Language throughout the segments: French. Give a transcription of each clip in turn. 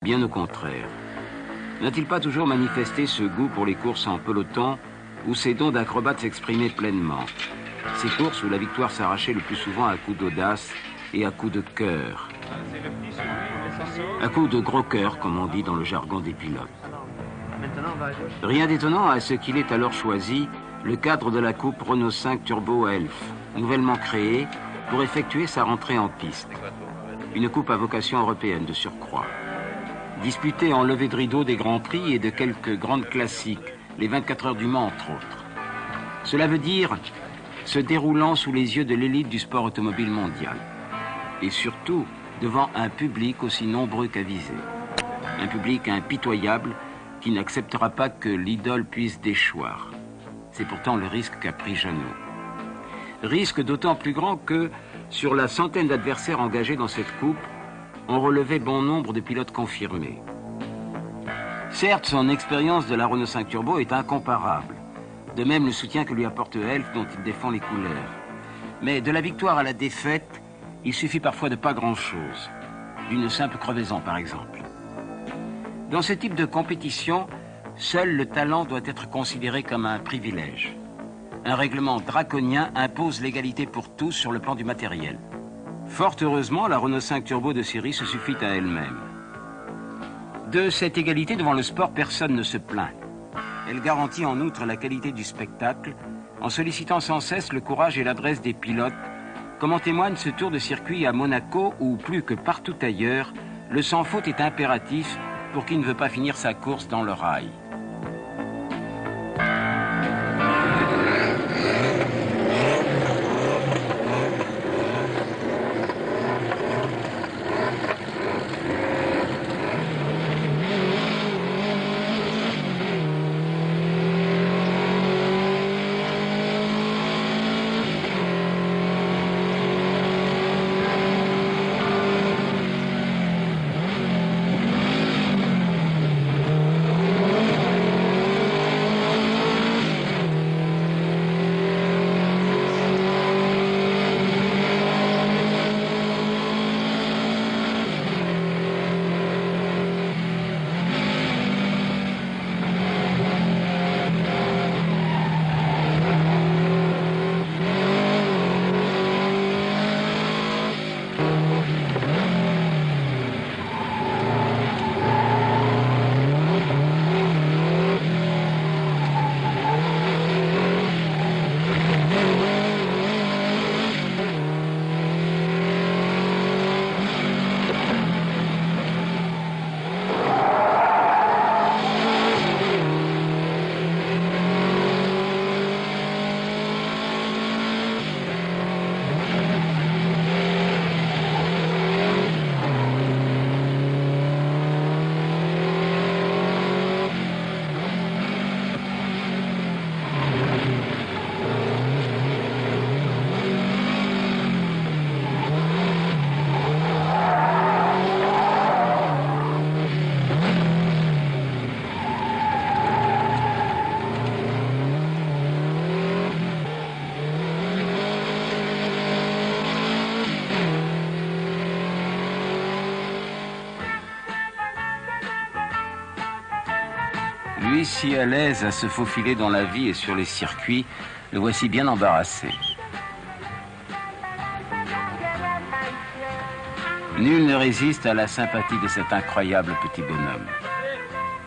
Bien au contraire. N'a-t-il pas toujours manifesté ce goût pour les courses en peloton où ses dons d'acrobate s'exprimaient pleinement? Ces courses où la victoire s'arrachait le plus souvent à coups d'audace et à coups de cœur. À coups de gros cœur, comme on dit dans le jargon des pilotes. Rien d'étonnant à ce qu'il ait alors choisi le cadre de la coupe Renault 5 Turbo Elf, nouvellement créée pour effectuer sa rentrée en piste. Une coupe à vocation européenne de surcroît. Disputée en levée de rideau des grands prix et de quelques grandes classiques, les 24 heures du Mans entre autres. Cela veut dire se déroulant sous les yeux de l'élite du sport automobile mondial. Et surtout devant un public aussi nombreux qu'avisé. Un public impitoyable qui n'acceptera pas que l'idole puisse déchoir. C'est pourtant le risque qu'a pris Jeannot. Risque d'autant plus grand que, sur la centaine d'adversaires engagés dans cette coupe, on relevait bon nombre de pilotes confirmés. Certes, son expérience de la Renault 5 Turbo est incomparable. De même le soutien que lui apporte Elf dont il défend les couleurs. Mais de la victoire à la défaite, il suffit parfois de pas grand-chose. D'une simple crevaison, par exemple. Dans ce type de compétition, seul le talent doit être considéré comme un privilège. Un règlement draconien impose l'égalité pour tous sur le plan du matériel. Fort heureusement, la Renault 5 Turbo de série se suffit à elle-même. De cette égalité devant le sport, personne ne se plaint. Elle garantit en outre la qualité du spectacle en sollicitant sans cesse le courage et l'adresse des pilotes, comme en témoigne ce tour de circuit à Monaco où, plus que partout ailleurs, le sans-faute est impératif pour qui ne veut pas finir sa course dans le rail. Lui, si à l'aise à se faufiler dans la vie et sur les circuits, le voici bien embarrassé. Nul ne résiste à la sympathie de cet incroyable petit bonhomme.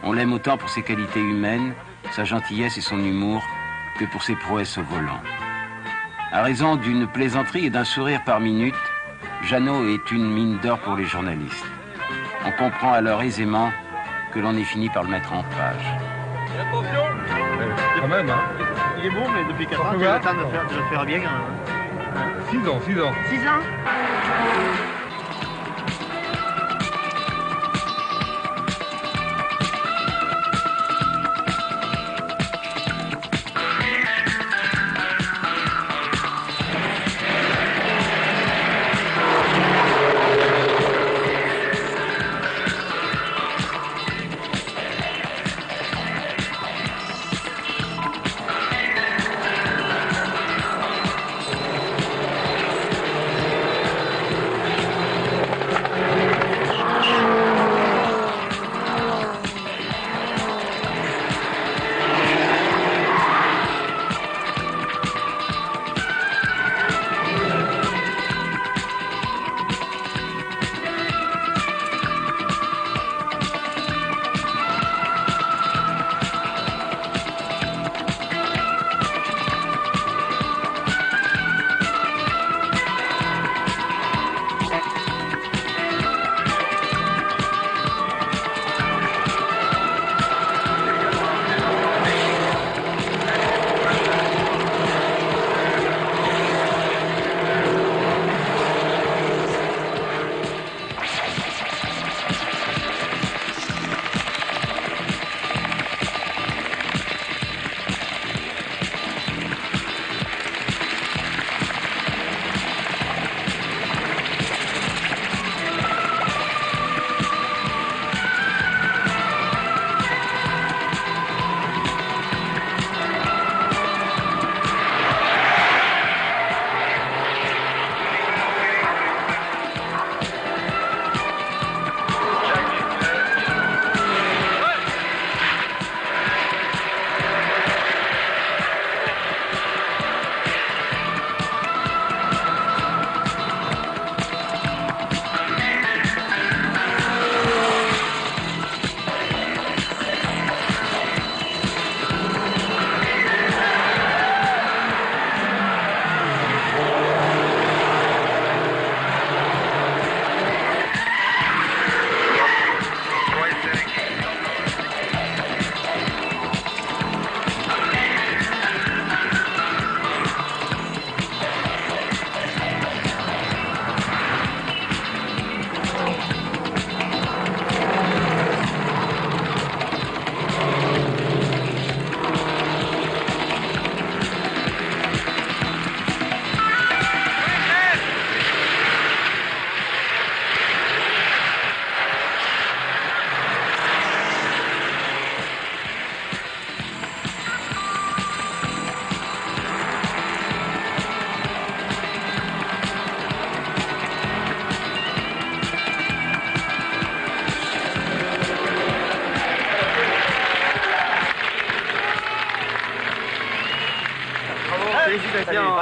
On l'aime autant pour ses qualités humaines, sa gentillesse et son humour, que pour ses prouesses au volant. À raison d'une plaisanterie et d'un sourire par minute, Jeannot est une mine d'or pour les journalistes. On comprend alors aisément que l'on ait fini par le mettre en page. Attention, quand même, hein. Il est bon, mais depuis 4 ans, tu as le temps de le faire bien. 6 ans. 6 ans.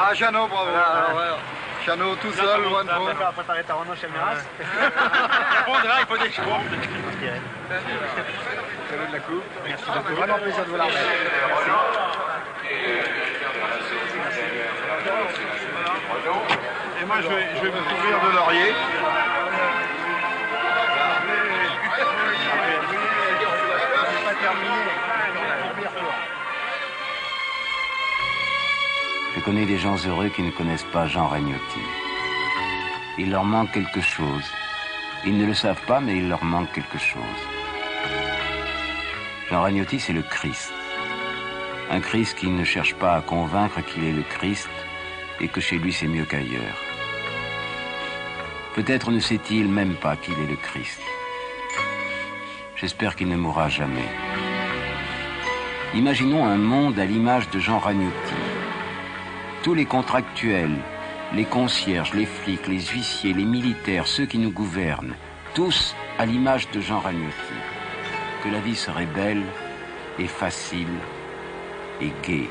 Ah, Jeannot, bravo. Jeannot tout seul, loin de vous. Tu vas préparer ta Renault chez Miras. Il faut des chevaux. Cadeau de la coupe. Merci beaucoup. Vraiment plaisir de vous la remettre. Et moi, je vais me couvrir de laurier. Je connais des gens heureux qui ne connaissent pas Jean Ragnotti. Il leur manque quelque chose. Ils ne le savent pas, mais il leur manque quelque chose. Jean Ragnotti, c'est le Christ. Un Christ qui ne cherche pas à convaincre qu'il est le Christ et que chez lui c'est mieux qu'ailleurs. Peut-être ne sait-il même pas qu'il est le Christ. J'espère qu'il ne mourra jamais. Imaginons un monde à l'image de Jean Ragnotti. Tous les contractuels, les concierges, les flics, les huissiers, les militaires, ceux qui nous gouvernent, tous à l'image de Jean Ragnotti. Que la vie serait belle et facile et gaie.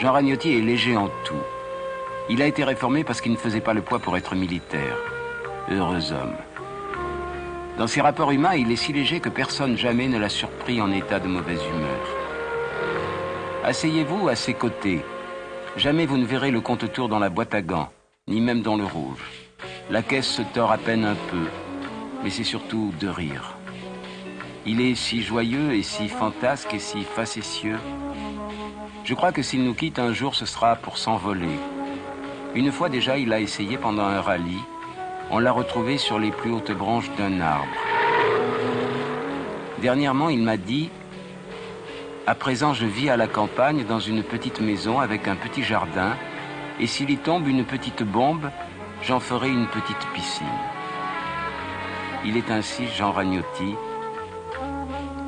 Jean Ragnotti est léger en tout. Il a été réformé parce qu'il ne faisait pas le poids pour être militaire. Heureux homme. Dans ses rapports humains, il est si léger que personne jamais ne l'a surpris en état de mauvaise humeur. Asseyez-vous à ses côtés. Jamais vous ne verrez le compte-tour dans la boîte à gants, ni même dans le rouge. La caisse se tord à peine un peu, mais c'est surtout de rire. Il est si joyeux et si fantasque et si facétieux. Je crois que s'il nous quitte un jour, ce sera pour s'envoler. Une fois déjà, il a essayé pendant un rallye. On l'a retrouvé sur les plus hautes branches d'un arbre. Dernièrement, il m'a dit « À présent, je vis à la campagne dans une petite maison avec un petit jardin et s'il y tombe une petite bombe, j'en ferai une petite piscine. » Il est ainsi Jean Ragnotti.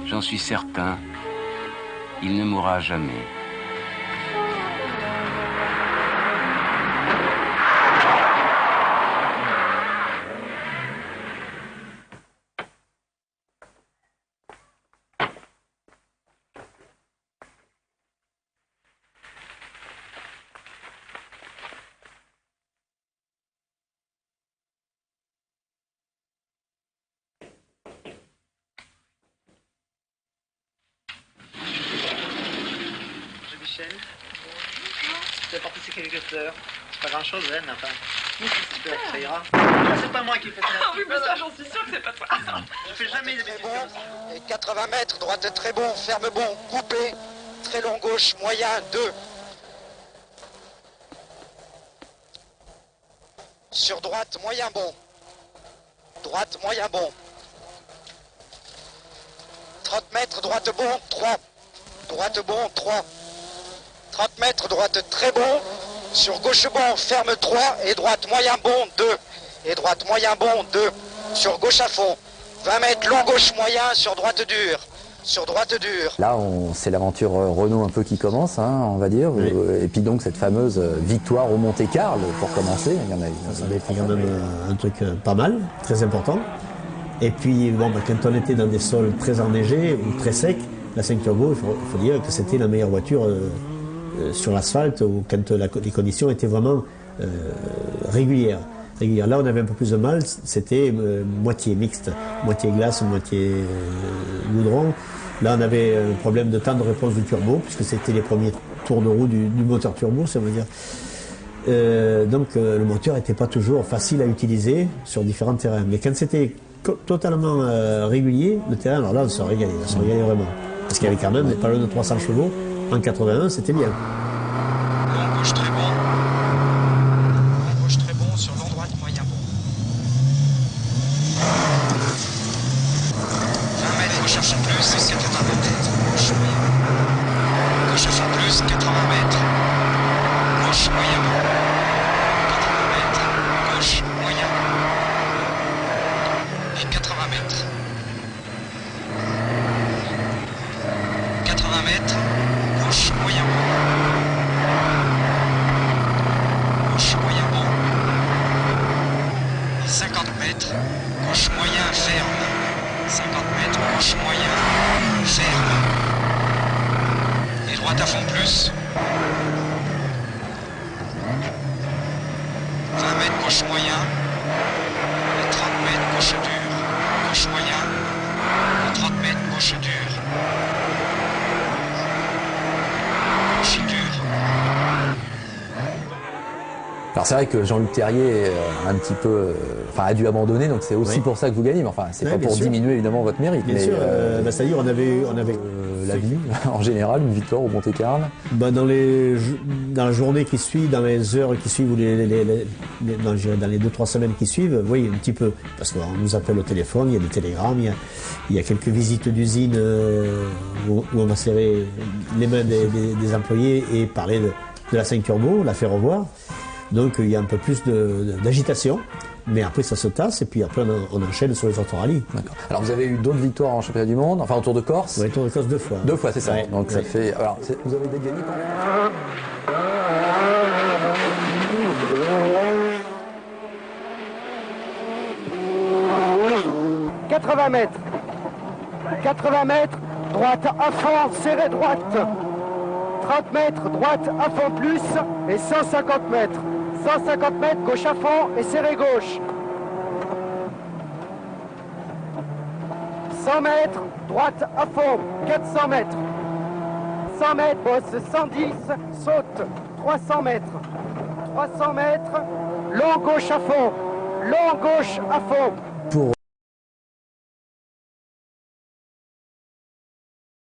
J'en suis certain, il ne mourra jamais. Tu as porté ces quelques fleurs. C'est pas grand chose, hein, mais enfin. Ça ira. C'est pas moi qui fais ça. Ah oui, mais ça, j'en suis sûre que c'est pas toi. Je fais jamais des bêtises comme ça. Et 80 mètres, droite très bon, ferme bon, coupé, très long gauche, moyen, 2. Sur droite, moyen bon. Droite, moyen bon. 30 mètres, droite bon, 3. Droite bon, 3. 30 mètres, droite très bon. Sur gauche bon, ferme 3. Et droite moyen bon, 2. Et droite moyen bon, 2. Sur gauche à fond. 20 mètres, long gauche moyen. Sur droite dure. Sur droite dure. Là, c'est l'aventure Renault un peu qui commence, hein, on va dire. Oui. Et puis donc cette fameuse victoire au Monte-Carlo pour commencer. Il y en a eu. Ça avait été quand même un truc pas mal, très important. Et puis bon, quand on était dans des sols très enneigés ou très secs, la 5 Turbo, il faut dire que c'était la meilleure voiture sur l'asphalte ou quand les conditions étaient vraiment régulières. Là, on avait un peu plus de mal, c'était moitié mixte, moitié glace, moitié goudron. Là, on avait un problème de temps de réponse du turbo, puisque c'était les premiers tours de roue du moteur turbo, ça veut dire. Donc, le moteur n'était pas toujours facile à utiliser sur différents terrains. Mais quand c'était totalement régulier, le terrain, alors là, on se régalait vraiment. Parce qu'il y avait quand même pas loin de 300 chevaux. En 81, c'était bien. Long gauche très bon. Long gauche très bon sur long droite moyen bon. 20 mètres, gauche à fond plus, 80 mètres. Gauche moyen. Gauche à fond plus, 80 mètres. Gauche moyen bon. 80 mètres. Gauche moyen. Et 80 mètres. 80 mètres, gauche moyen bon. Gauche moyen bon. Et 50 mètres, gauche moyen ferme. 50 mètres, gauche moyen ferme. Et droite à fond plus. gauche moyen, et 30 mètres gauche dur, gauche moyen, et 30 mètres gauche dur, gauche dur. Alors c'est vrai que Jean-Luc Terrier un petit peu, a dû abandonner, donc c'est aussi pour ça que vous gagnez. Mais enfin, c'est pas pour diminuer évidemment votre mérite. Bien sûr. C'est-à-dire on avait la vie en général, une victoire au Monte-Carlo. Dans la journée qui suit, dans les heures qui suivent ou dans les 2-3 semaines qui suivent, oui, un petit peu, parce qu'on nous appelle au téléphone, il y a des télégrammes, il y a quelques visites d'usine où on va serrer les mains des employés et parler de la 5 Turbo, la faire revoir. Donc il y a un peu plus d'agitation, mais après ça se tasse et puis après on enchaîne sur les autres rallyes. D'accord. Alors vous avez eu d'autres victoires en championnat du monde, enfin au Tour de Corse. Oui, Tour de Corse 2 fois. 2 fois, c'est ça. Ouais, donc ça fait. Alors vous avez gagné « 80 mètres. 80 mètres, droite à fond, serré droite. 30 mètres, droite à fond plus et 150 mètres. 150 mètres, gauche à fond et serré gauche. 100 mètres, droite à fond, 400 mètres. 100 mètres, bosse 110, saute, 300 mètres. 300 mètres, long gauche à fond, long gauche à fond. pour